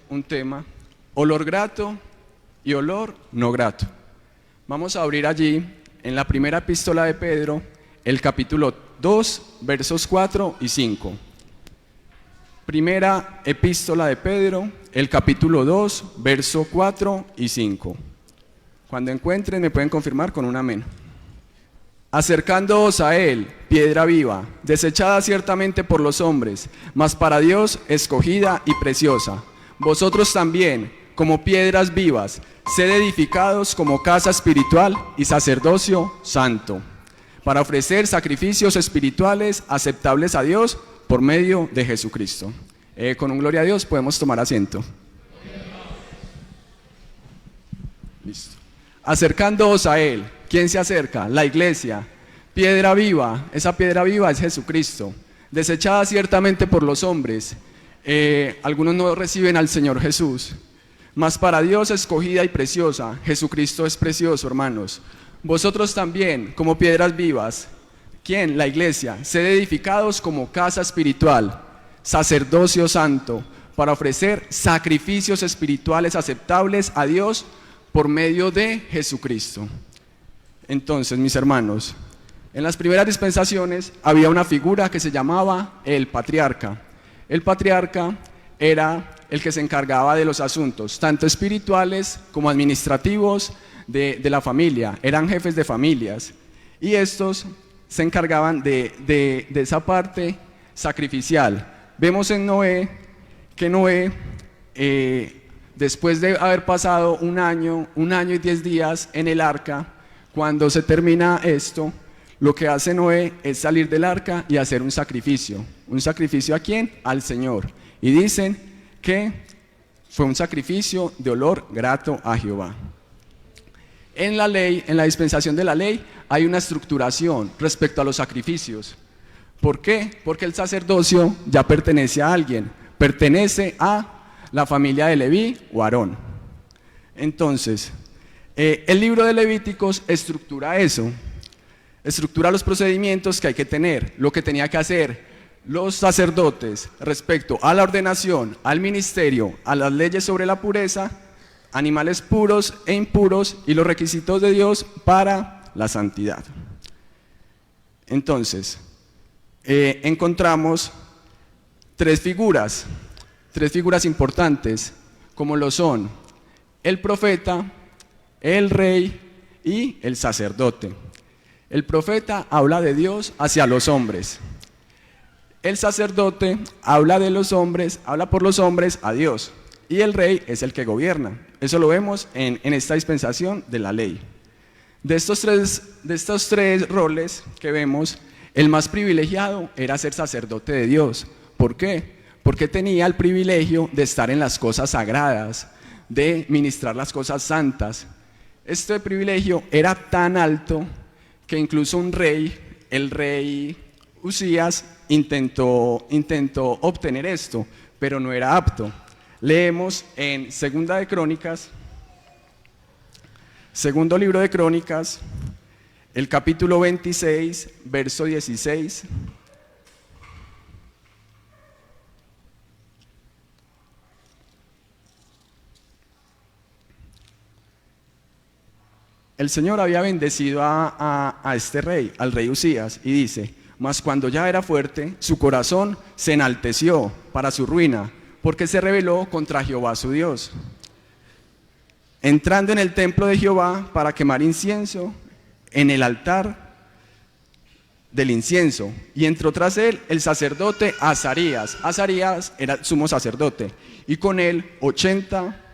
un tema, olor grato y olor no grato. Vamos a abrir allí en la primera epístola de Pedro, el capítulo 2, versos 4 y 5. Primera epístola de Pedro, el capítulo 2, verso 4 y 5. Cuando encuentren me pueden confirmar con un amén. Acercándoos a él, piedra viva, desechada ciertamente por los hombres, mas para Dios escogida y preciosa. Vosotros también, como piedras vivas, sed edificados como casa espiritual y sacerdocio santo, para ofrecer sacrificios espirituales aceptables a Dios por medio de Jesucristo. Con un gloria a Dios podemos tomar asiento. Listo. Acercándoos a él. ¿Quién se acerca? La iglesia. Piedra viva. Esa piedra viva es Jesucristo. Desechada ciertamente por los hombres. Algunos no reciben al Señor Jesús. Mas para Dios escogida y preciosa. Jesucristo es precioso, hermanos. Vosotros también, como piedras vivas. ¿Quién? La iglesia. Sed edificados como casa espiritual, sacerdocio santo, para ofrecer sacrificios espirituales aceptables a Dios por medio de Jesucristo. Entonces, mis hermanos, en las primeras dispensaciones había una figura que se llamaba el patriarca. El patriarca era el que se encargaba de los asuntos, tanto espirituales como administrativos de la familia. Eran jefes de familias y estos se encargaban de esa parte sacrificial. Vemos en Noé que Noé, después de haber pasado un año y 10 días en el arca, cuando se termina esto, lo que hace Noé es salir del arca y hacer un sacrificio. ¿Un sacrificio a quién? Al Señor. Y dicen que fue un sacrificio de olor grato a Jehová. En la ley, en la dispensación de la ley, hay una estructuración respecto a los sacrificios. ¿Por qué? Porque el sacerdocio ya pertenece a alguien, pertenece a la familia de Leví o Aarón. Entonces, el libro de Levíticos estructura eso, estructura los procedimientos que hay que tener, lo que tenía que hacer los sacerdotes respecto a la ordenación, al ministerio, a las leyes sobre la pureza, animales puros e impuros y los requisitos de Dios para la santidad. Entonces, encontramos tres figuras importantes, como lo son el profeta, el rey y el sacerdote. El profeta habla de Dios hacia los hombres. El sacerdote habla de los hombres, habla por los hombres a Dios. Y el rey es el que gobierna. Eso lo vemos en esta dispensación de la ley. De estos tres roles que vemos, el más privilegiado era ser sacerdote de Dios. ¿Por qué? Porque tenía el privilegio de estar en las cosas sagradas, de ministrar las cosas santas. Este privilegio era tan alto que incluso el rey Usías, intentó obtener esto, pero no era apto. Leemos en segundo libro de Crónicas, el capítulo 26, verso 16. El Señor había bendecido a este rey, al rey Usías, y dice: mas cuando ya era fuerte, su corazón se enalteció para su ruina, porque se rebeló contra Jehová su Dios, entrando en el templo de Jehová para quemar incienso en el altar del incienso, y entró tras él el sacerdote Azarías. Azarías era sumo sacerdote, y con él 80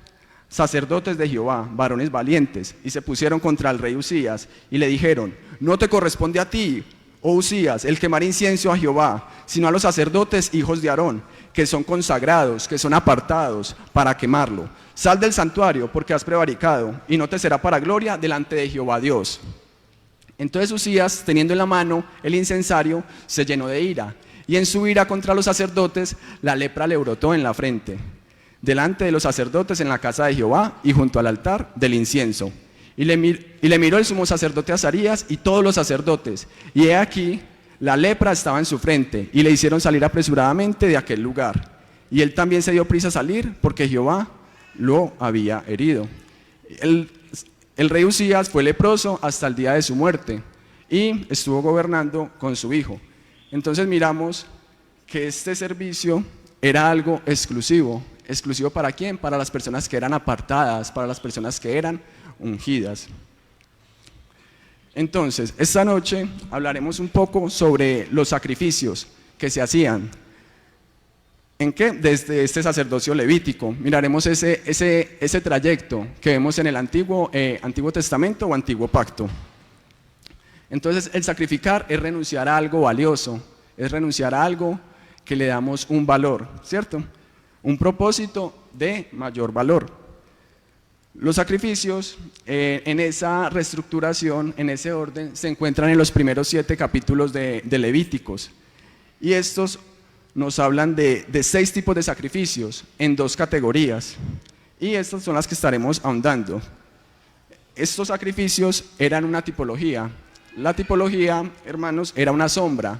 sacerdotes de Jehová, varones valientes, y se pusieron contra el rey Usías, y le dijeron: no te corresponde a ti, oh Usías, el quemar incienso a Jehová, sino a los sacerdotes hijos de Aarón, que son consagrados, que son apartados para quemarlo. Sal del santuario, porque has prevaricado, y no te será para gloria delante de Jehová Dios. Entonces Usías, teniendo en la mano el incensario, se llenó de ira, y en su ira contra los sacerdotes, la lepra le brotó en la frente, delante de los sacerdotes en la casa de Jehová y junto al altar del incienso. Y le miró el sumo sacerdote Azarías y todos los sacerdotes, y he aquí, la lepra estaba en su frente, y le hicieron salir apresuradamente de aquel lugar. y él también se dio prisa a salir porque Jehová lo había herido. El rey Usías fue leproso hasta el día de su muerte y estuvo gobernando con su hijo. Entonces miramos que este servicio era algo exclusivo. ¿Exclusivo para quién? Para las personas que eran apartadas, para las personas que eran ungidas. Entonces, esta noche hablaremos un poco sobre los sacrificios que se hacían. ¿En qué? Desde este sacerdocio levítico. Miraremos ese trayecto que vemos en el Antiguo Testamento o Antiguo Pacto. Entonces, el sacrificar es renunciar a algo valioso, es renunciar a algo que le damos un valor, ¿cierto? Un propósito de mayor valor. Los sacrificios en esa reestructuración, en ese orden, se encuentran en los primeros 7 capítulos de Levíticos. Y estos nos hablan de 6 tipos de sacrificios en 2 categorías. Y estas son las que estaremos ahondando. Estos sacrificios eran una tipología. La tipología, hermanos, era una sombra.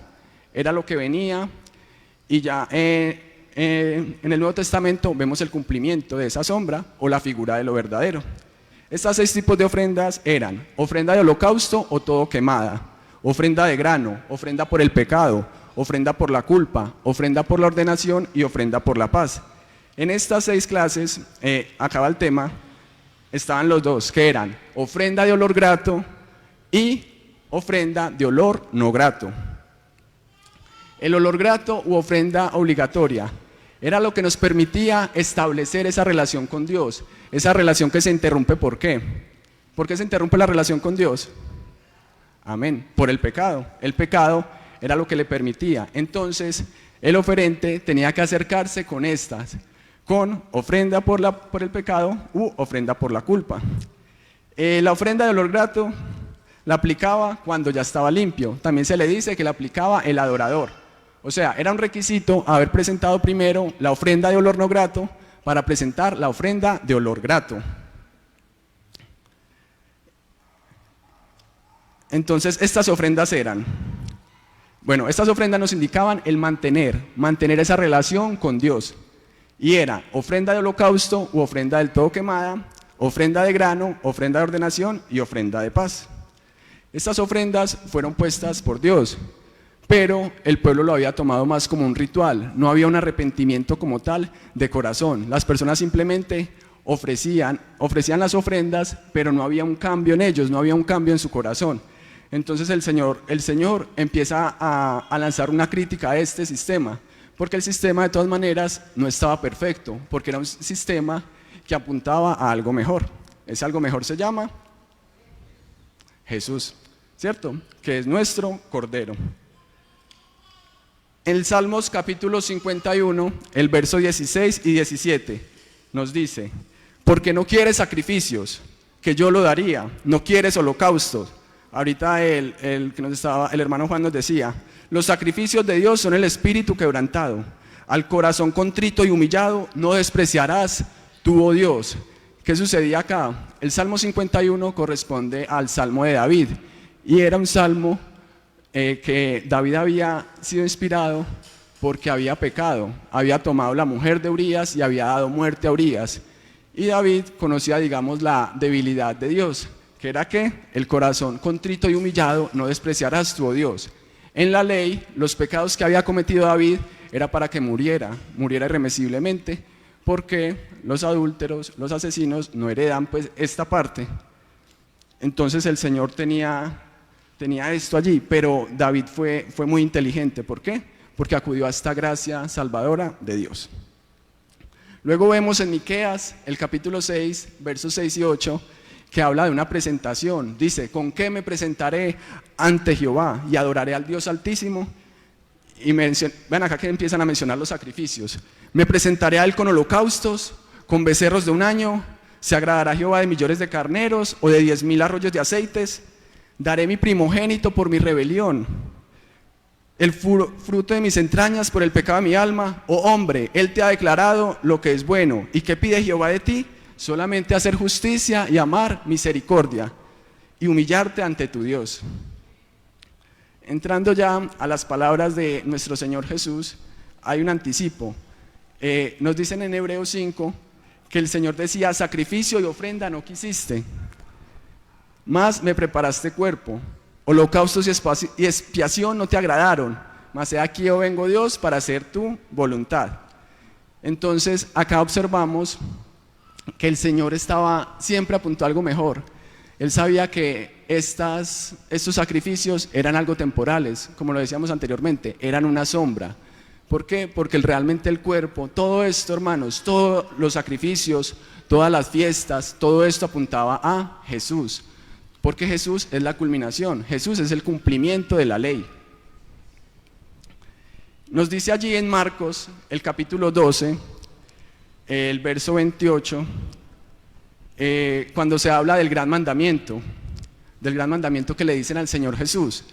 Era lo que venía y ya en el Nuevo Testamento vemos el cumplimiento de esa sombra o la figura de lo verdadero. Estas 6 tipos de ofrendas eran ofrenda de holocausto o todo quemada, ofrenda de grano, ofrenda por el pecado, ofrenda por la culpa, ofrenda por la ordenación y ofrenda por la paz. En estas 6 clases, acaba el tema, estaban los 2 que eran ofrenda de olor grato y ofrenda de olor no grato. El olor grato u ofrenda obligatoria era lo que nos permitía establecer esa relación con Dios, esa relación que se interrumpe. ¿Por qué? ¿Por qué se interrumpe la relación con Dios? Amén, por el pecado. El pecado era lo que le permitía. Entonces, el oferente tenía que acercarse con estas, con ofrenda por el pecado u ofrenda por la culpa. La ofrenda de olor grato la aplicaba cuando ya estaba limpio. También se le dice que la aplicaba el adorador. O sea, era un requisito haber presentado primero la ofrenda de olor no grato para presentar la ofrenda de olor grato. Entonces, estas ofrendas eran, estas ofrendas nos indicaban el mantener esa relación con Dios. Y era ofrenda de holocausto u ofrenda del todo quemada, ofrenda de grano, ofrenda de ordenación y ofrenda de paz. Estas ofrendas fueron puestas por Dios, pero el pueblo lo había tomado más como un ritual, no había un arrepentimiento como tal de corazón. Las personas simplemente ofrecían las ofrendas, pero no había un cambio en ellos, no había un cambio en su corazón. Entonces el Señor empieza a lanzar una crítica a este sistema, porque el sistema de todas maneras no estaba perfecto, porque era un sistema que apuntaba a algo mejor. Ese algo mejor se llama Jesús, ¿cierto? Que es nuestro Cordero. En Salmos capítulo 51, el verso 16 y 17, nos dice: porque no quieres sacrificios, que yo lo daría, no quieres holocaustos. Ahorita el hermano Juan nos decía, los sacrificios de Dios son el espíritu quebrantado, al corazón contrito y humillado no despreciarás tú, oh Dios. ¿Qué sucedía acá? El Salmo 51 corresponde al Salmo de David, y era un salmo que David había sido inspirado porque había pecado, había tomado la mujer de Urías y había dado muerte a Urías. Y David conocía, digamos, la debilidad de Dios, que era que el corazón contrito y humillado no despreciarás tú, oh Dios. En la ley, los pecados que había cometido David era para que muriera irremisiblemente, porque los adúlteros, los asesinos no heredan pues esta parte. Entonces el Señor tenía esto allí, pero David fue muy inteligente. ¿Por qué? Porque acudió a esta gracia salvadora de Dios. Luego vemos en Miqueas, el capítulo 6, versos 6 y 8, que habla de una presentación. Dice: ¿con qué me presentaré ante Jehová y adoraré al Dios Altísimo? Y ven acá que empiezan a mencionar los sacrificios. Me presentaré a él con holocaustos, con becerros de un año. ¿Se agradará Jehová de millones de carneros o de 10,000 arroyos de aceites? Daré mi primogénito por mi rebelión, el fruto de mis entrañas por el pecado de mi alma. Oh hombre, él te ha declarado lo que es bueno. ¿Y qué pide Jehová de ti? Solamente hacer justicia y amar misericordia y humillarte ante tu Dios. Entrando ya a las palabras de nuestro Señor Jesús, hay un anticipo. nos dicen en Hebreos 5 que el Señor decía: sacrificio y ofrenda no quisiste, mas me preparaste cuerpo. Holocaustos y expiación no te agradaron, mas he aquí yo vengo, Dios, para hacer tu voluntad. Entonces acá observamos que el Señor siempre apuntó a algo mejor. Él sabía que estos sacrificios eran algo temporales, como lo decíamos anteriormente, eran una sombra. ¿Por qué? Porque realmente el cuerpo, todo esto, hermanos, todos los sacrificios, todas las fiestas, todo esto apuntaba a Jesús. Porque Jesús es la culminación, Jesús es el cumplimiento de la ley. Nos dice allí en Marcos, el capítulo 12, el verso 28, cuando se habla del gran mandamiento que le dicen al Señor Jesús.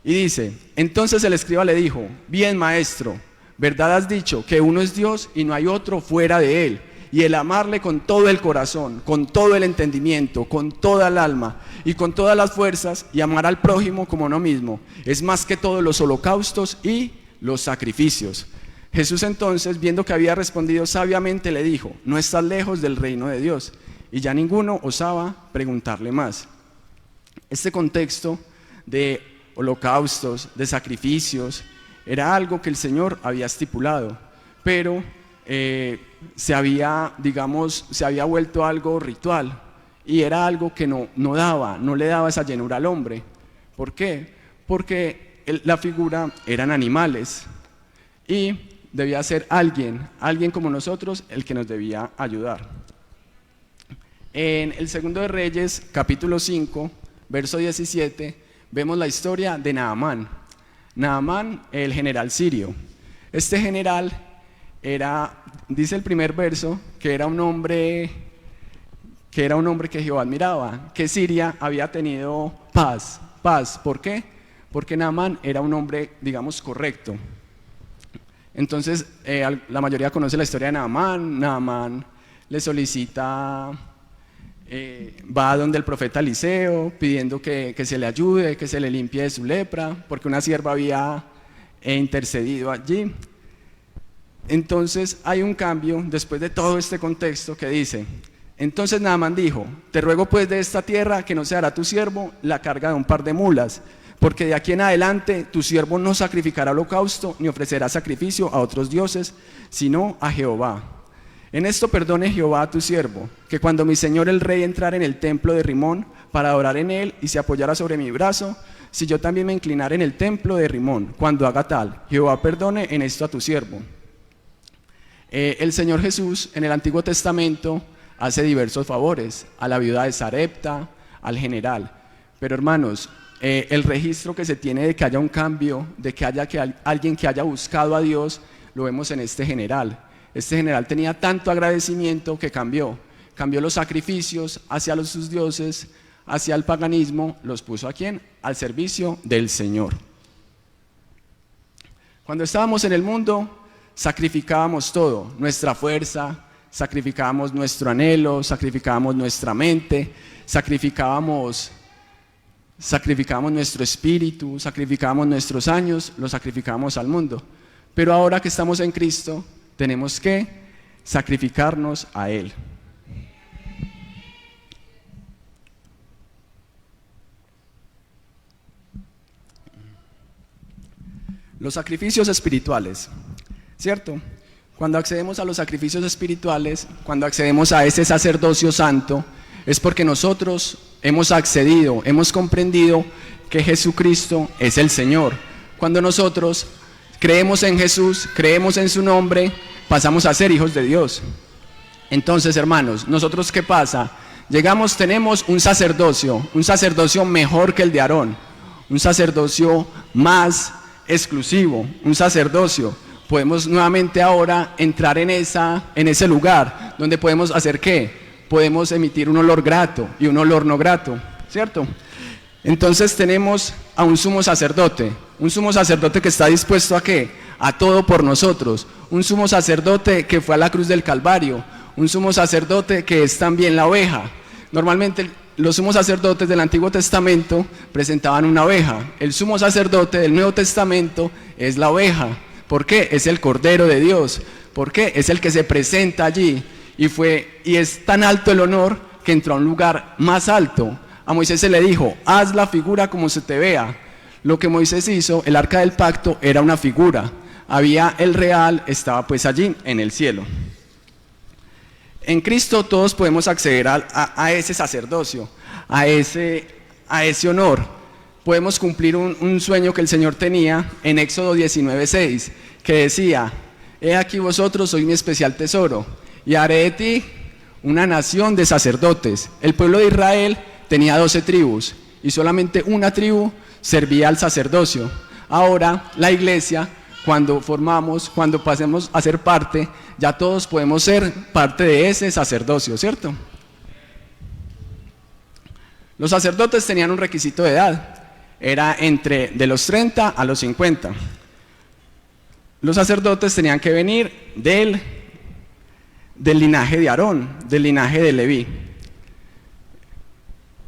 Y dice: entonces el escriba le dijo: bien, maestro, verdad has dicho, que uno es Dios y no hay otro fuera de él, y el amarle con todo el corazón, con todo el entendimiento, con toda el alma y con todas las fuerzas, y amar al prójimo como uno mismo, es más que todos los holocaustos y los sacrificios. Jesús entonces, viendo que había respondido sabiamente, le dijo: no estás lejos del reino de Dios. Y ya ninguno osaba preguntarle más. Este contexto de holocaustos, de sacrificios, era algo que el Señor había estipulado, pero se había vuelto algo ritual, y era algo que no le daba esa llenura al hombre. ¿Por qué? Porque la figura eran animales, y debía ser alguien como nosotros el que nos debía ayudar. En el segundo de Reyes, capítulo 5, verso 17, vemos la historia de Naamán. Naamán, el general sirio. Este general dice el primer verso, que era un hombre que Jehová admiraba, que Siria había tenido paz. ¿Por qué? Porque Naamán era un hombre, digamos, correcto. Entonces, la mayoría conoce la historia de Naamán. Naamán le solicita, va donde el profeta Eliseo pidiendo que se le ayude, que se le limpie de su lepra, porque una sierva había intercedido allí. Entonces hay un cambio después de todo este contexto que dice: entonces Naamán dijo: te ruego pues de esta tierra que no se hará tu siervo la carga de un par de mulas, porque de aquí en adelante tu siervo no sacrificará holocausto ni ofrecerá sacrificio a otros dioses, sino a Jehová. En esto perdone Jehová a tu siervo, que cuando mi señor el rey entrara en el templo de Rimón para adorar en él y se apoyara sobre mi brazo, si yo también me inclinara en el templo de Rimón, cuando haga tal, Jehová perdone en esto a tu siervo. El Señor Jesús en el Antiguo Testamento hace diversos favores a la viuda de Sarepta, al general. Pero hermanos, el registro que se tiene de que haya un cambio, de que haya alguien que haya buscado a Dios, lo vemos en este general. Este general tenía tanto agradecimiento que cambió los sacrificios hacia sus dioses, hacia el paganismo, los puso ¿a quién? Al servicio del Señor. Cuando estábamos en el mundo, sacrificábamos todo, nuestra fuerza, sacrificábamos nuestro anhelo, sacrificábamos nuestra mente, sacrificábamos nuestro espíritu, sacrificábamos nuestros años, los sacrificábamos al mundo. Pero ahora que estamos en Cristo, tenemos que sacrificarnos a Él. Los sacrificios espirituales, ¿cierto? Cuando accedemos a los sacrificios espirituales, cuando accedemos a ese sacerdocio santo, es porque nosotros hemos accedido, hemos comprendido que Jesucristo es el Señor. Cuando nosotros creemos en Jesús, creemos en su nombre, pasamos a ser hijos de Dios. Entonces, hermanos, ¿nosotros qué pasa? Tenemos un sacerdocio mejor que el de Aarón, un sacerdocio más exclusivo, un sacerdocio. Podemos nuevamente ahora entrar en ese lugar donde podemos hacer ¿qué? Podemos emitir un olor grato y un olor no grato, ¿cierto? Entonces tenemos a un sumo sacerdote que está dispuesto ¿a qué? A todo por nosotros, un sumo sacerdote que fue a la cruz del Calvario, un sumo sacerdote que es también la oveja. Normalmente los sumos sacerdotes del Antiguo Testamento presentaban una oveja, el sumo sacerdote del Nuevo Testamento es la oveja. ¿Por qué? Es el Cordero de Dios. ¿Por qué? Es el que se presenta allí y es tan alto el honor que entró a un lugar más alto. A Moisés se le dijo, haz la figura como se te vea. Lo que Moisés hizo, el arca del pacto, era una figura. Había el real, estaba pues allí en el cielo. En Cristo todos podemos acceder a ese sacerdocio, a ese honor. Podemos cumplir un sueño que el Señor tenía en Éxodo 19:6, que decía, he aquí vosotros sois mi especial tesoro, y haré de ti una nación de sacerdotes. El pueblo de Israel tenía 12 tribus, y solamente una tribu servía al sacerdocio. Ahora la iglesia, cuando pasemos a ser parte, ya todos podemos ser parte de ese sacerdocio, ¿cierto? Los sacerdotes tenían un requisito de edad, era de los 30 a los 50. Los sacerdotes tenían que venir del linaje de Aarón, del linaje de Leví.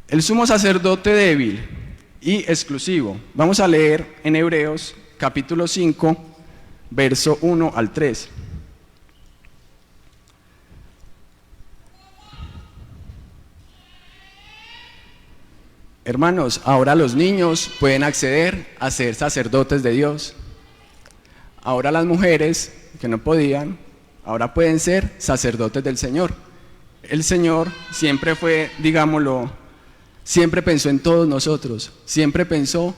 El sumo sacerdote débil y exclusivo. Vamos a leer en Hebreos capítulo 5, verso 1 al 3. Hermanos, ahora los niños pueden acceder a ser sacerdotes de Dios. Ahora las mujeres que no podían, ahora pueden ser sacerdotes del Señor. El Señor siempre fue, digámoslo, siempre pensó en todos nosotros, siempre pensó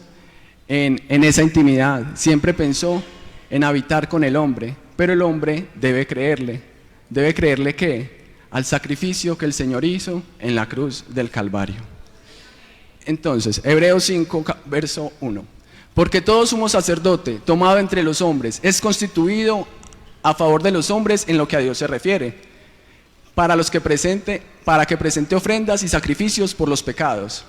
en esa intimidad, siempre pensó en habitar con el hombre, pero el hombre debe creerle ¿qué? Al sacrificio que el Señor hizo en la cruz del Calvario. Entonces, Hebreos 5, verso 1. Porque todo sumo sacerdote tomado entre los hombres es constituido a favor de los hombres en lo que a Dios se refiere, para que presente ofrendas y sacrificios por los pecados,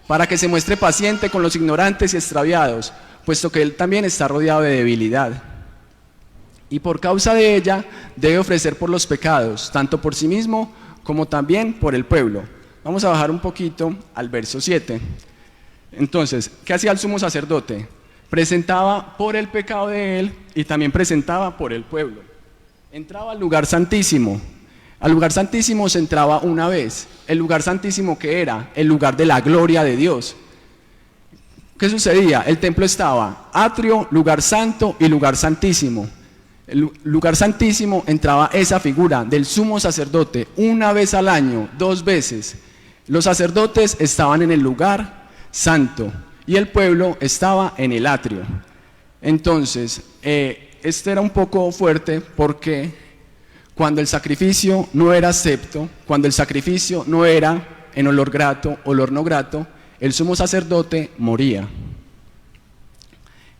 para que se muestre paciente con los ignorantes y extraviados, puesto que él también está rodeado de debilidad. Y por causa de ella debe ofrecer por los pecados, tanto por sí mismo como también por el pueblo. Vamos a bajar un poquito al verso 7. Entonces, ¿qué hacía el sumo sacerdote? Presentaba por el pecado de él y también presentaba por el pueblo. Entraba al lugar santísimo. Al lugar santísimo se entraba una vez. El lugar santísimo, ¿qué era? El lugar de la gloria de Dios. ¿Qué sucedía? El templo estaba atrio, lugar santo y lugar santísimo. El lugar santísimo entraba esa figura del sumo sacerdote una vez al año, 2 veces. Los sacerdotes estaban en el lugar santo y el pueblo estaba en el atrio. Entonces, este era un poco fuerte porque cuando el sacrificio no era acepto, cuando el sacrificio no era en olor grato, olor no grato, el sumo sacerdote moría.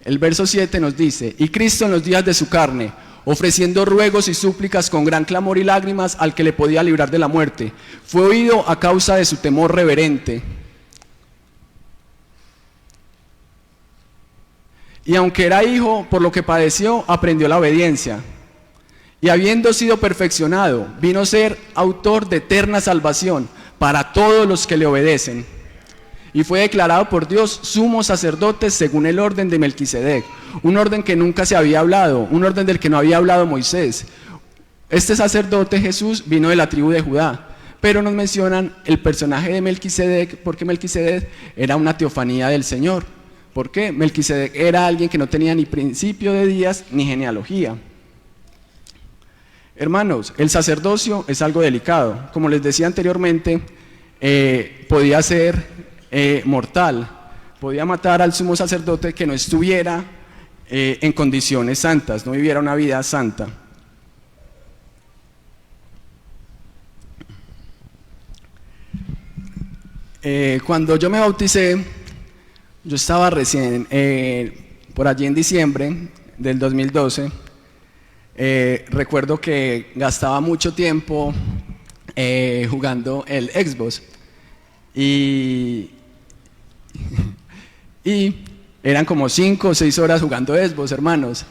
El verso 7 nos dice, y Cristo en los días de su carne, ofreciendo ruegos y súplicas con gran clamor y lágrimas al que le podía librar de la muerte, fue oído a causa de su temor reverente. Y aunque era hijo, por lo que padeció, aprendió la obediencia. Y habiendo sido perfeccionado, vino a ser autor de eterna salvación para todos los que le obedecen. Y fue declarado por Dios sumo sacerdote según el orden de Melquisedec, un orden que nunca se había hablado, un orden del que no había hablado Moisés. Este sacerdote Jesús vino de la tribu de Judá, pero nos mencionan el personaje de Melquisedec porque Melquisedec era una teofanía del Señor. ¿Por qué? Melquisedec era alguien que no tenía ni principio de días ni genealogía. Hermanos, el sacerdocio es algo delicado. Como les decía anteriormente, podía ser mortal, podía matar al sumo sacerdote que no estuviera en condiciones santas, no viviera una vida santa. Cuando yo me bauticé, yo estaba recién, por allí en diciembre del 2012, recuerdo que gastaba mucho tiempo jugando el Xbox y eran como 5 o 6 horas jugando Xbox, hermanos,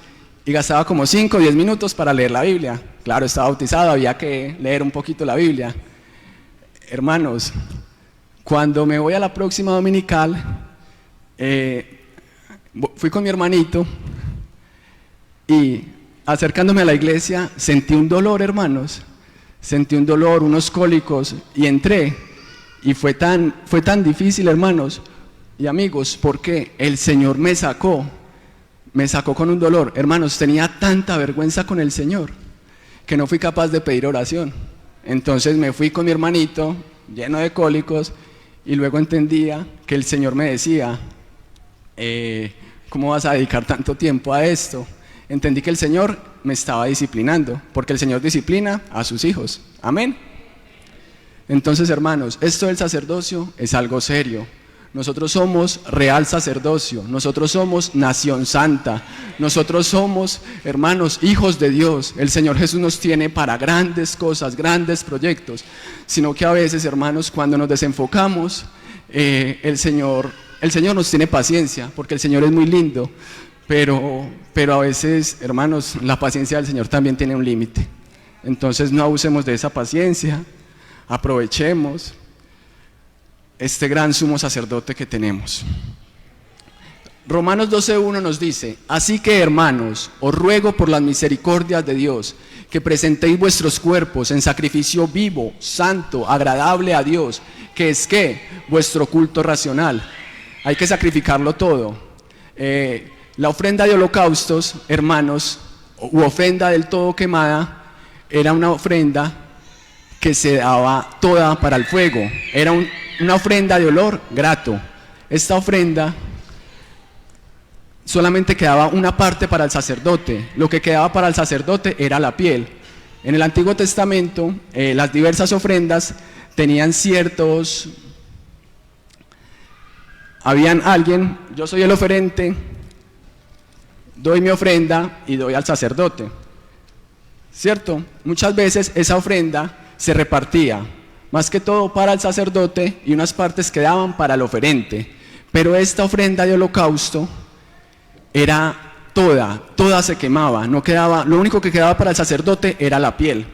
y gastaba como 5 o 10 minutos para leer la Biblia. Claro, estaba bautizado, había que leer un poquito la Biblia. Hermanos, cuando me voy a la próxima dominical, fui con mi hermanito y acercándome a la iglesia, sentí un dolor, hermanos. Sentí un dolor, unos cólicos, y entré. Y fue tan difícil, hermanos y amigos, porque el Señor me sacó con un dolor. Hermanos, tenía tanta vergüenza con el Señor que no fui capaz de pedir oración. Entonces me fui con mi hermanito, lleno de cólicos, y luego entendía que el Señor me decía, ¿cómo vas a dedicar tanto tiempo a esto? Entendí que el Señor me estaba disciplinando, porque el Señor disciplina a sus hijos. Amén. Entonces, hermanos, esto del sacerdocio es algo serio. Nosotros somos real sacerdocio, nosotros somos nación santa, nosotros somos, hermanos, hijos de Dios. El Señor Jesús nos tiene para grandes cosas, grandes proyectos, sino que a veces, hermanos, cuando nos desenfocamos, el Señor nos tiene paciencia, porque el Señor es muy lindo, pero a veces, hermanos, la paciencia del Señor también tiene un límite. Entonces no abusemos de esa paciencia, aprovechemos este gran sumo sacerdote que tenemos. Romanos 12:1 nos dice: así que, hermanos, os ruego por las misericordias de Dios que presentéis vuestros cuerpos en sacrificio vivo, santo, agradable a Dios, que es ¿qué? Vuestro culto racional. Hay que sacrificarlo todo. La ofrenda de holocaustos, hermanos, u ofrenda del todo quemada, era una ofrenda que se daba toda para el fuego. Era una ofrenda de olor grato. Esta ofrenda solamente quedaba una parte para el sacerdote. Lo que quedaba para el sacerdote era la piel. En el Antiguo Testamento, las diversas ofrendas tenían habían alguien, yo soy el oferente, doy mi ofrenda y doy al sacerdote, ¿cierto? Muchas veces esa ofrenda se repartía, más que todo para el sacerdote, y unas partes quedaban para el oferente. Pero esta ofrenda de holocausto era toda se quemaba, no quedaba, lo único que quedaba para el sacerdote era la piel.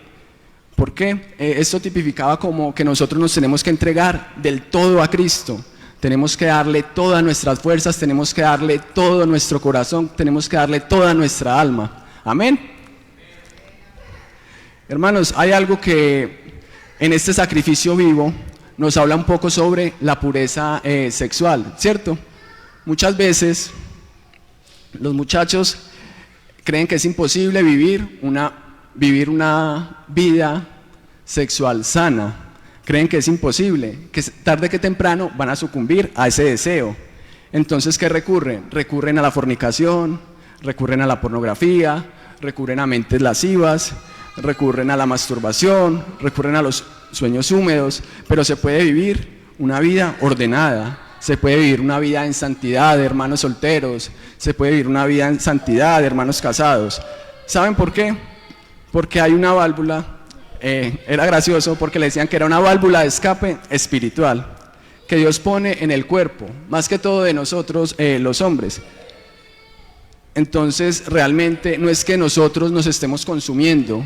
¿Por qué? Esto tipificaba como que nosotros nos tenemos que entregar del todo a Cristo. Tenemos que darle todas nuestras fuerzas, tenemos que darle todo nuestro corazón, tenemos que darle toda nuestra alma. Amén. Hermanos, hay algo que en este sacrificio vivo nos habla un poco sobre la pureza sexual, ¿cierto? Muchas veces los muchachos creen que es imposible vivir una vida sexual sana. Creen que es imposible, que tarde que temprano van a sucumbir a ese deseo. Entonces, ¿qué recurren? Recurren a la fornicación, recurren a la pornografía, recurren a mentes lascivas, recurren a la masturbación, recurren a los sueños húmedos, pero se puede vivir una vida ordenada, se puede vivir una vida en santidad de hermanos solteros, se puede vivir una vida en santidad de hermanos casados. ¿Saben por qué? Porque hay una válvula. Era gracioso porque le decían que era una válvula de escape espiritual que Dios pone en el cuerpo, más que todo de nosotros los hombres. Entonces realmente no es que nosotros nos estemos consumiendo,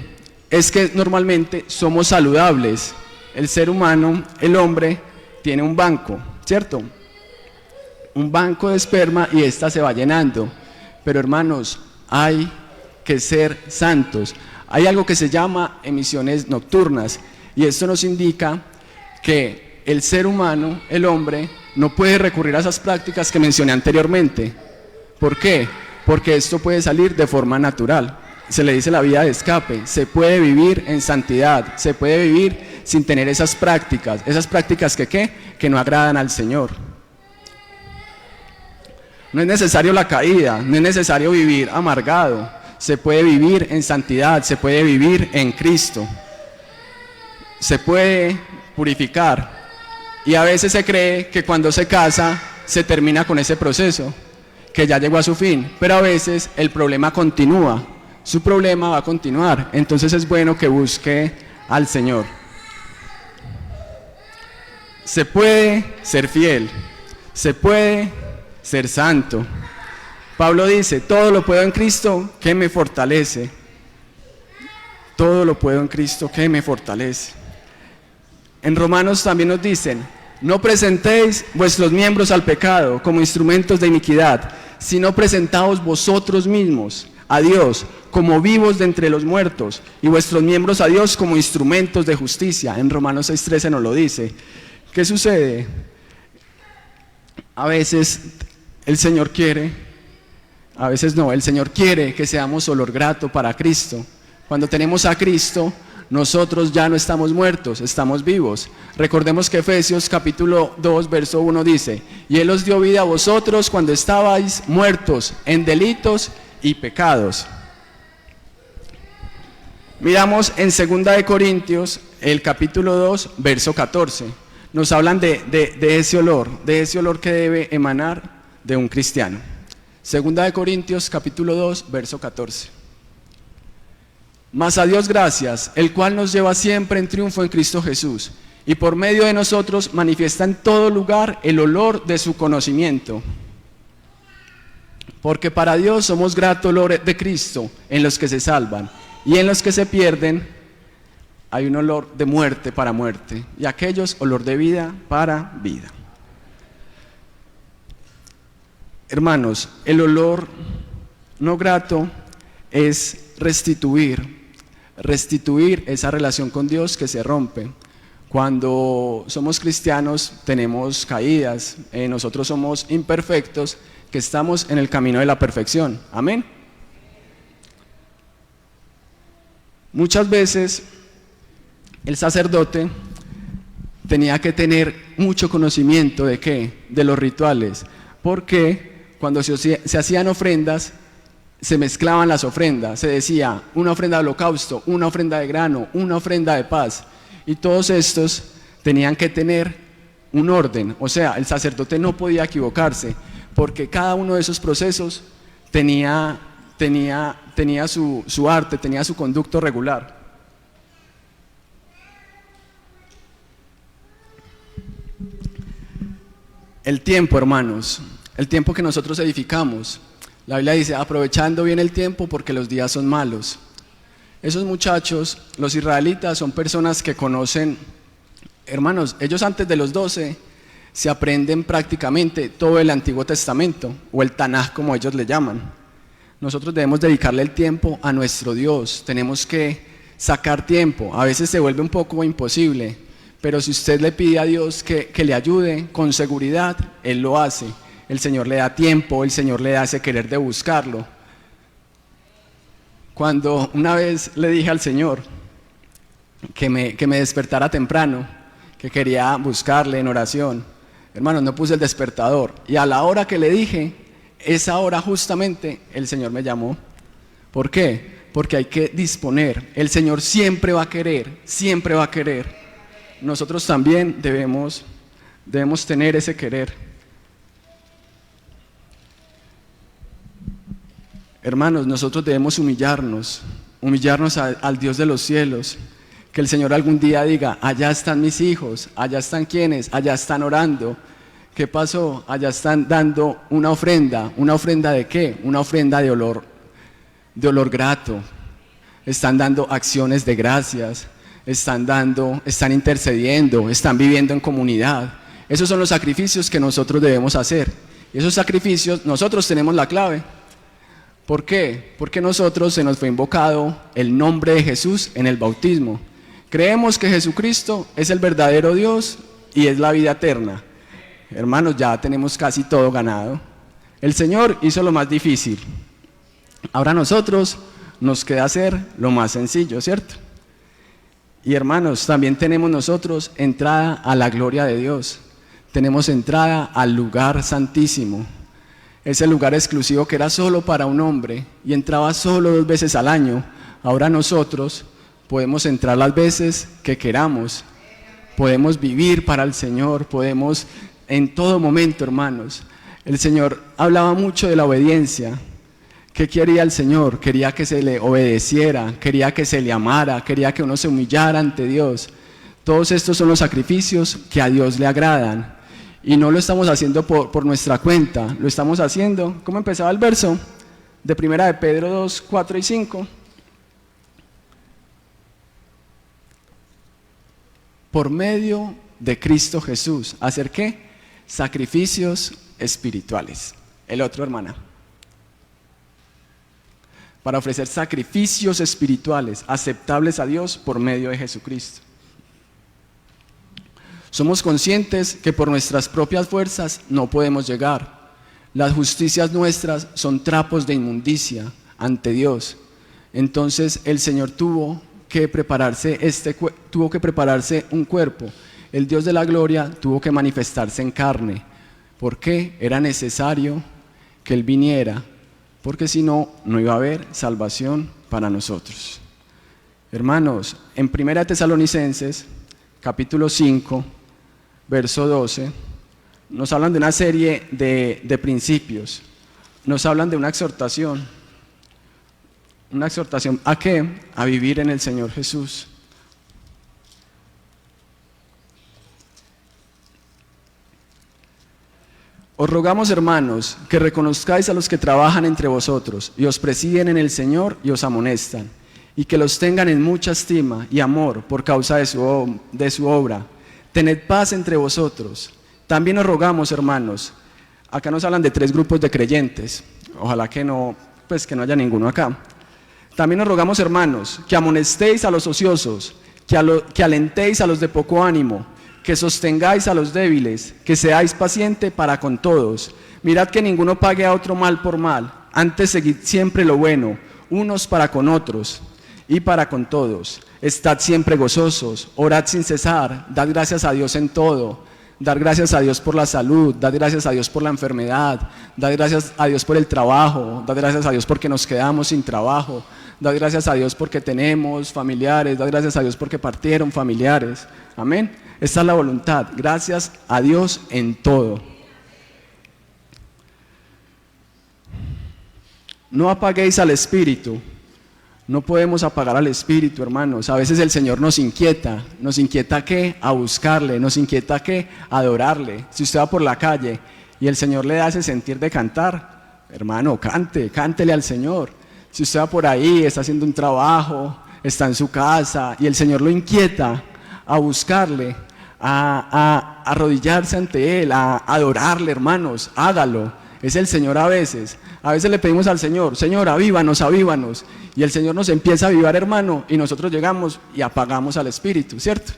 es que normalmente somos saludables. El ser humano, el hombre, tiene un banco, ¿cierto? Un banco de esperma, y esta se va llenando. Pero hermanos, hay que ser santos. Hay algo que se llama emisiones nocturnas, y esto nos indica que el ser humano, el hombre, no puede recurrir a esas prácticas que mencioné anteriormente. ¿Por qué? Porque esto puede salir de forma natural. Se le dice la vía de escape. Se puede vivir en santidad, se puede vivir sin tener esas prácticas que no agradan al Señor. No es necesario la caída, no es necesario vivir amargado. Se puede vivir en santidad, se puede vivir en Cristo, se puede purificar. Y a veces se cree que cuando se casa se termina con ese proceso, que ya llegó a su fin, pero a veces el problema continúa, su problema va a continuar. Entonces es bueno que busque al Señor. Se puede ser fiel, se puede ser santo. Pablo dice: todo lo puedo en Cristo que me fortalece. Todo lo puedo en Cristo que me fortalece. En Romanos también nos dicen: no presentéis vuestros miembros al pecado como instrumentos de iniquidad, sino presentaos vosotros mismos a Dios como vivos de entre los muertos y vuestros miembros a Dios como instrumentos de justicia. En Romanos 6:13 nos lo dice. ¿Qué sucede? A veces el Señor quiere, a veces no, el Señor quiere que seamos olor grato para Cristo. Cuando tenemos a Cristo, nosotros ya no estamos muertos, estamos vivos. Recordemos que Efesios capítulo 2, verso 1 dice: y Él os dio vida a vosotros cuando estabais muertos en delitos y pecados. Miramos en 2 de Corintios, el capítulo 2, verso 14. Nos hablan de ese olor que debe emanar de un cristiano. 2 de Corintios, capítulo 2, verso 14. Mas a Dios gracias, el cual nos lleva siempre en triunfo en Cristo Jesús, y por medio de nosotros manifiesta en todo lugar el olor de su conocimiento. Porque para Dios somos grato olor de Cristo en los que se salvan, y en los que se pierden hay un olor de muerte para muerte, y aquellos olor de vida para vida. Hermanos, el olor no grato es restituir esa relación con Dios que se rompe. Cuando somos cristianos tenemos caídas, nosotros somos imperfectos que estamos en el camino de la perfección. Amén. Muchas veces el sacerdote tenía que tener mucho conocimiento ¿de qué? De los rituales, porque cuando se hacían ofrendas, se mezclaban las ofrendas, se decía una ofrenda de holocausto, una ofrenda de grano, una ofrenda de paz, y todos estos tenían que tener un orden, o sea, el sacerdote no podía equivocarse, porque cada uno de esos procesos tenía su arte, tenía su conducto regular. El tiempo, hermanos, el tiempo que nosotros edificamos, la Biblia dice, aprovechando bien el tiempo porque los días son malos. Esos muchachos, los israelitas, son personas que conocen, hermanos, ellos antes de los 12 se aprenden prácticamente todo el Antiguo Testamento, o el Tanaj como ellos le llaman. Nosotros debemos dedicarle el tiempo a nuestro Dios, tenemos que sacar tiempo, a veces se vuelve un poco imposible, pero si usted le pide a Dios que le ayude, con seguridad, Él lo hace. El Señor le da tiempo, el Señor le da ese querer de buscarlo. Cuando una vez le dije al Señor que me despertara temprano, que quería buscarle en oración, hermanos, no puse el despertador, y a la hora que le dije, esa hora justamente, el Señor me llamó. ¿Por qué? Porque hay que disponer. El Señor siempre va a querer, siempre va a querer. Nosotros también debemos tener ese querer. Hermanos, nosotros debemos humillarnos al Dios de los cielos, que el Señor algún día diga, allá están mis hijos, allá están quienes, allá están orando. ¿Qué pasó? Allá están dando una ofrenda ¿de qué? Una ofrenda de olor grato, están dando acciones de gracias, están intercediendo, están viviendo en comunidad. Esos son los sacrificios que nosotros debemos hacer, y esos sacrificios nosotros tenemos la clave. ¿Por qué? Porque nosotros se nos fue invocado el nombre de Jesús en el bautismo. Creemos que Jesucristo es el verdadero Dios y es la vida eterna. Hermanos, ya tenemos casi todo ganado. El Señor hizo lo más difícil. Ahora a nosotros nos queda hacer lo más sencillo, ¿cierto? Y hermanos, también tenemos nosotros entrada a la gloria de Dios. Tenemos entrada al lugar santísimo. Ese lugar exclusivo que era solo para un hombre y entraba solo 2 veces al año. Ahora nosotros podemos entrar las veces que queramos. Podemos vivir para el Señor, podemos en todo momento, hermanos. El Señor hablaba mucho de la obediencia. ¿Qué quería el Señor? Quería que se le obedeciera, quería que se le amara, quería que uno se humillara ante Dios. Todos estos son los sacrificios que a Dios le agradan. Y no lo estamos haciendo por nuestra cuenta, lo estamos haciendo, ¿cómo empezaba el verso? De 1 de Pedro 2, 4 y 5. Por medio de Cristo Jesús. ¿Hacer qué? Sacrificios espirituales. El otro, hermana. para ofrecer sacrificios espirituales aceptables a Dios por medio de Jesucristo. Somos conscientes que por nuestras propias fuerzas no podemos llegar. Las justicias nuestras son trapos de inmundicia ante Dios. Entonces el Señor tuvo que prepararse un cuerpo. El Dios de la gloria tuvo que manifestarse en carne. ¿Por qué? Era necesario que Él viniera, porque si no, no iba a haber salvación para nosotros. Hermanos, en 1 Tesalonicenses, capítulo 5, verso 12, nos hablan de una serie de principios, nos hablan de una exhortación. ¿Una exhortación a qué? A vivir en el Señor Jesús. Os rogamos, hermanos, que reconozcáis a los que trabajan entre vosotros y os presiden en el Señor y os amonestan, y que los tengan en mucha estima y amor por causa de su obra. Tened paz entre vosotros. También os rogamos, hermanos, acá nos hablan de 3 grupos de creyentes, ojalá que no haya ninguno acá. También os rogamos, hermanos, que amonestéis a los ociosos, que alentéis a los de poco ánimo, que sostengáis a los débiles, que seáis pacientes para con todos. Mirad que ninguno pague a otro mal por mal, antes seguid siempre lo bueno, unos para con otros y para con todos. Estad siempre gozosos, orad sin cesar, dad gracias a Dios en todo. Dar gracias a Dios por la salud, dar gracias a Dios por la enfermedad, dar gracias a Dios por el trabajo, dar gracias a Dios porque nos quedamos sin trabajo, dar gracias a Dios porque tenemos familiares, dar gracias a Dios porque partieron familiares. Amén. Esta es la voluntad, gracias a Dios en todo. No apaguéis al Espíritu. No podemos apagar al Espíritu, hermanos. A veces el Señor nos inquieta. ¿Nos inquieta qué? A buscarle. ¿Nos inquieta qué? A adorarle. Si usted va por la calle y el Señor le da ese sentir de cantar, hermano, cántele al Señor. Si usted va por ahí, está haciendo un trabajo, está en su casa y el Señor lo inquieta a buscarle, a arrodillarse ante Él, a adorarle, hermanos, hágalo. Es el Señor a veces. A veces le pedimos al Señor, Señor, avívanos, avívanos. Y el Señor nos empieza a avivar, hermano, y nosotros llegamos y apagamos al Espíritu, ¿cierto?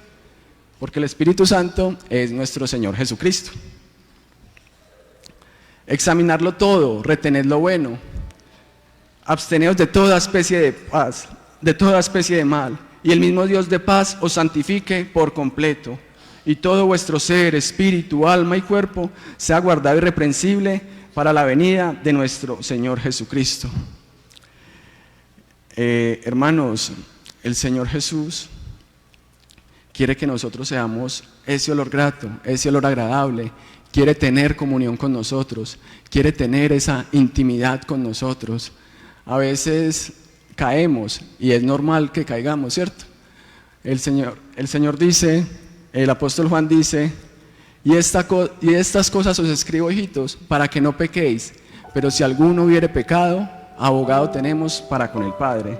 Porque el Espíritu Santo es nuestro Señor Jesucristo. Examinarlo todo, retened lo bueno. Absteneos de toda especie de paz, de toda especie de mal. Y el mismo Dios de paz os santifique por completo. Y todo vuestro ser, espíritu, alma y cuerpo sea guardado irreprensible para la venida de nuestro Señor Jesucristo. Hermanos, el Señor Jesús quiere que nosotros seamos ese olor grato, ese olor agradable. Quiere tener comunión con nosotros, quiere tener esa intimidad con nosotros. A veces caemos y es normal que caigamos, ¿cierto? El Señor dice, el apóstol Juan dice, y estas cosas os escribo, hijitos, para que no pequéis, pero si alguno hubiere pecado, abogado tenemos para con el Padre.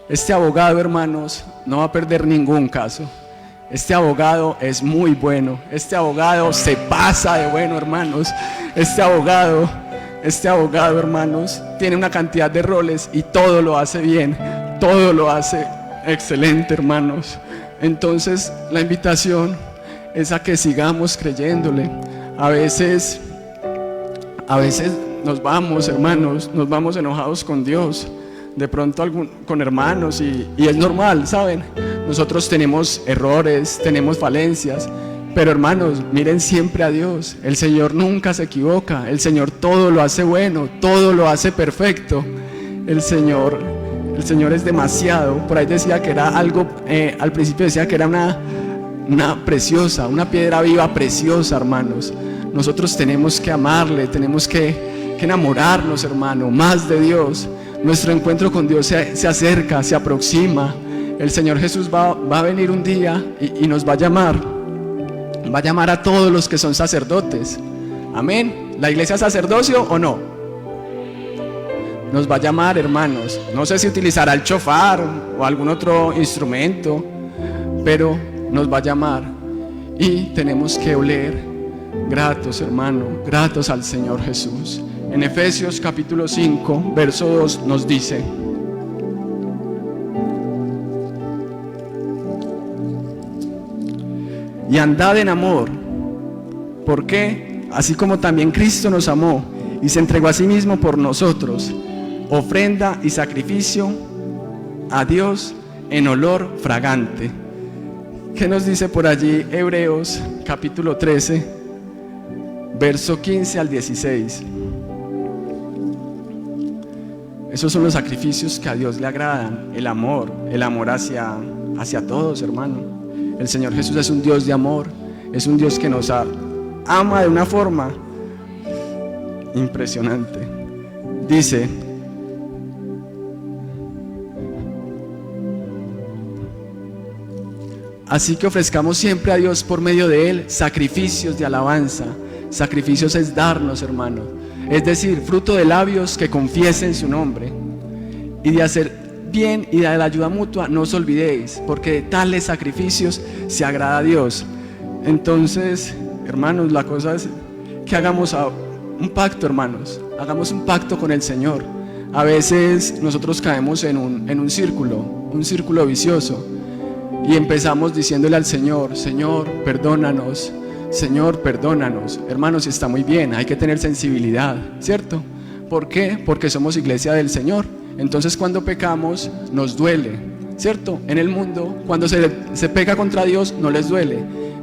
Este abogado, hermanos, no va a perder ningún caso. Este abogado es muy bueno, este abogado se pasa de bueno, hermanos. Este abogado, hermanos, tiene una cantidad de roles y todo lo hace bien, todo lo hace excelente, hermanos. Entonces, la invitación es a que sigamos creyéndole. A veces nos vamos, hermanos, nos vamos enojados con Dios, de pronto con hermanos y es normal, ¿saben? Nosotros tenemos errores, tenemos falencias, pero hermanos, miren siempre a Dios. El Señor nunca se equivoca, el Señor todo lo hace bueno, todo lo hace perfecto. El Señor es demasiado. Por ahí decía que era algo, al principio decía que era una preciosa, una piedra viva preciosa, hermanos. Nosotros tenemos que amarle, tenemos que enamorarnos, hermano, más de Dios. Nuestro encuentro con Dios se acerca, se aproxima. El Señor Jesús va a venir un día y nos va a llamar. Va a llamar a todos los que son sacerdotes. Amén. ¿La iglesia es sacerdocio o no? Nos va a llamar, hermanos. No sé si utilizará el chofar o algún otro instrumento, pero nos va a llamar y tenemos que oler gratos, hermano, gratos al Señor Jesús. En Efesios capítulo 5, verso 2 nos dice: y andad en amor. ¿Por qué? Así como también Cristo nos amó y se entregó a sí mismo por nosotros, ofrenda y sacrificio a Dios en olor fragante. ¿Qué nos dice por allí Hebreos capítulo 13, verso 15 al 16? Esos son los sacrificios que a Dios le agradan, el amor hacia todos, hermano. El Señor Jesús es un Dios de amor, es un Dios que nos ama de una forma impresionante. Dice: así que ofrezcamos siempre a Dios por medio de Él sacrificios de alabanza. Sacrificios es darnos, hermano, es decir, fruto de labios que confiesen su nombre. Y de hacer bien y de la ayuda mutua no os olvidéis, porque de tales sacrificios se agrada a Dios. Entonces, hermanos, la cosa es que hagamos un pacto, hermanos, hagamos un pacto con el Señor. A veces nosotros caemos en un círculo vicioso, y empezamos diciéndole al Señor: Señor, perdónanos, Señor, perdónanos. Hermanos, está muy bien, hay que tener sensibilidad, ¿cierto? ¿Por qué? Porque somos iglesia del Señor. Entonces cuando pecamos nos duele, ¿cierto? En el mundo, cuando se peca contra Dios no les duele,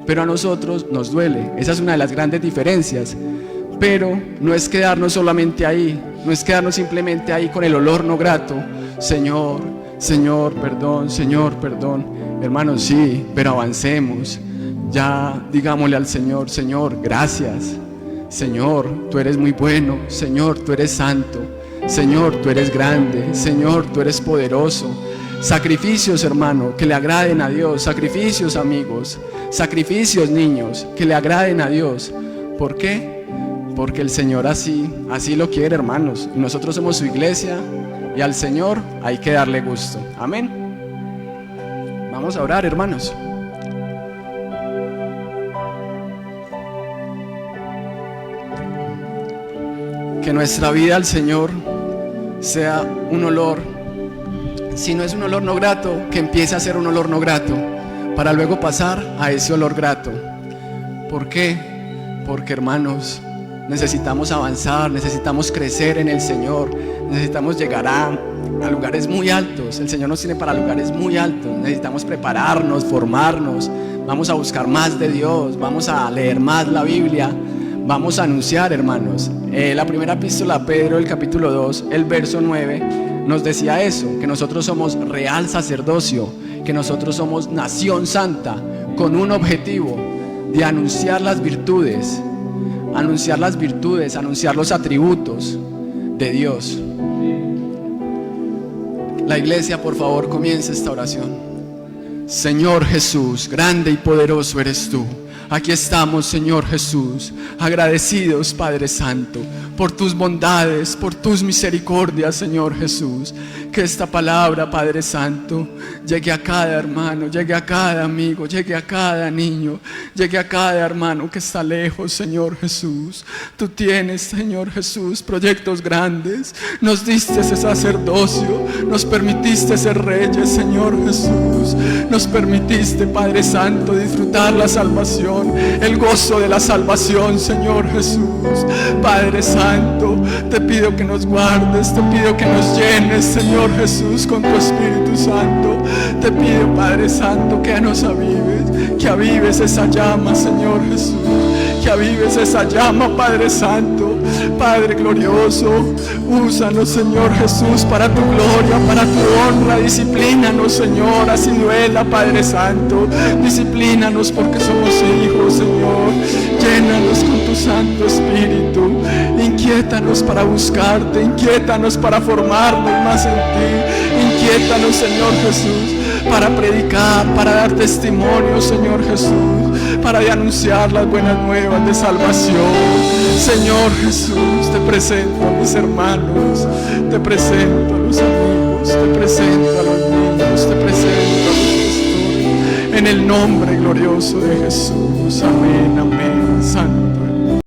pero a nosotros nos duele. Esa es una de las grandes diferencias. Pero no es quedarnos solamente ahí, no es quedarnos simplemente ahí con el olor no grato. Señor, Señor, perdón, Señor, perdón. Hermanos, sí, pero avancemos. Ya digámosle al Señor: Señor, gracias. Señor, tú eres muy bueno. Señor, tú eres santo. Señor, tú eres grande. Señor, tú eres poderoso. Sacrificios, hermano, que le agraden a Dios. Sacrificios, amigos. Sacrificios, niños, que le agraden a Dios. ¿Por qué? Porque el Señor así lo quiere, hermanos. Y nosotros somos su iglesia, y al Señor hay que darle gusto. Amén. Vamos a orar, hermanos. Que nuestra vida al Señor sea un olor. Si no es un olor no grato, que empiece a ser un olor no grato, para luego pasar a ese olor grato. ¿Por qué? Porque, hermanos, necesitamos avanzar, necesitamos crecer en el Señor, necesitamos llegar a lugares muy altos. El Señor nos tiene para lugares muy altos. Necesitamos prepararnos, formarnos. Vamos a buscar más de Dios, vamos a leer más la Biblia, vamos a anunciar, hermanos. La primera epístola a Pedro, el capítulo 2, el verso 9, nos decía eso, que nosotros somos real sacerdocio, que nosotros somos nación santa, con un objetivo de anunciar las virtudes, anunciar los atributos de Dios. La iglesia, por favor, comience esta oración. Señor Jesús, grande y poderoso eres tú. Aquí estamos, Señor Jesús, agradecidos, Padre Santo, por tus bondades, por tus misericordias, Señor Jesús. Que esta palabra, Padre Santo, llegue a cada hermano, llegue a cada amigo, llegue a cada niño, llegue a cada hermano que está lejos, Señor Jesús. Tú tienes, Señor Jesús, proyectos grandes. Nos diste ese sacerdocio, nos permitiste ser reyes, Señor Jesús. Nos permitiste, Padre Santo, disfrutar la salvación, el gozo de la salvación, Señor Jesús. Padre Santo, te pido que nos guardes, te pido que nos llenes, Señor Jesús, con tu Espíritu Santo. Te pido, Padre Santo, que nos avives esa llama, Señor Jesús, que avives esa llama, Padre Santo. Padre glorioso, úsanos, Señor Jesús, para tu gloria, para tu honra. Disciplínanos, Señor, así duela, Padre Santo. Disciplínanos porque somos hijos, Señor. Llénanos con tu Santo Espíritu. Inquiétanos para buscarte, inquiétanos para formarnos más en ti. Inquiétanos, Señor Jesús, para predicar, para dar testimonio, Señor Jesús, para anunciar las buenas nuevas de salvación. Señor Jesús, te presento a mis hermanos, te presento a los amigos, te presento a los niños, te presento a los pastores, en el nombre glorioso de Jesús. Amén, amén. Santo.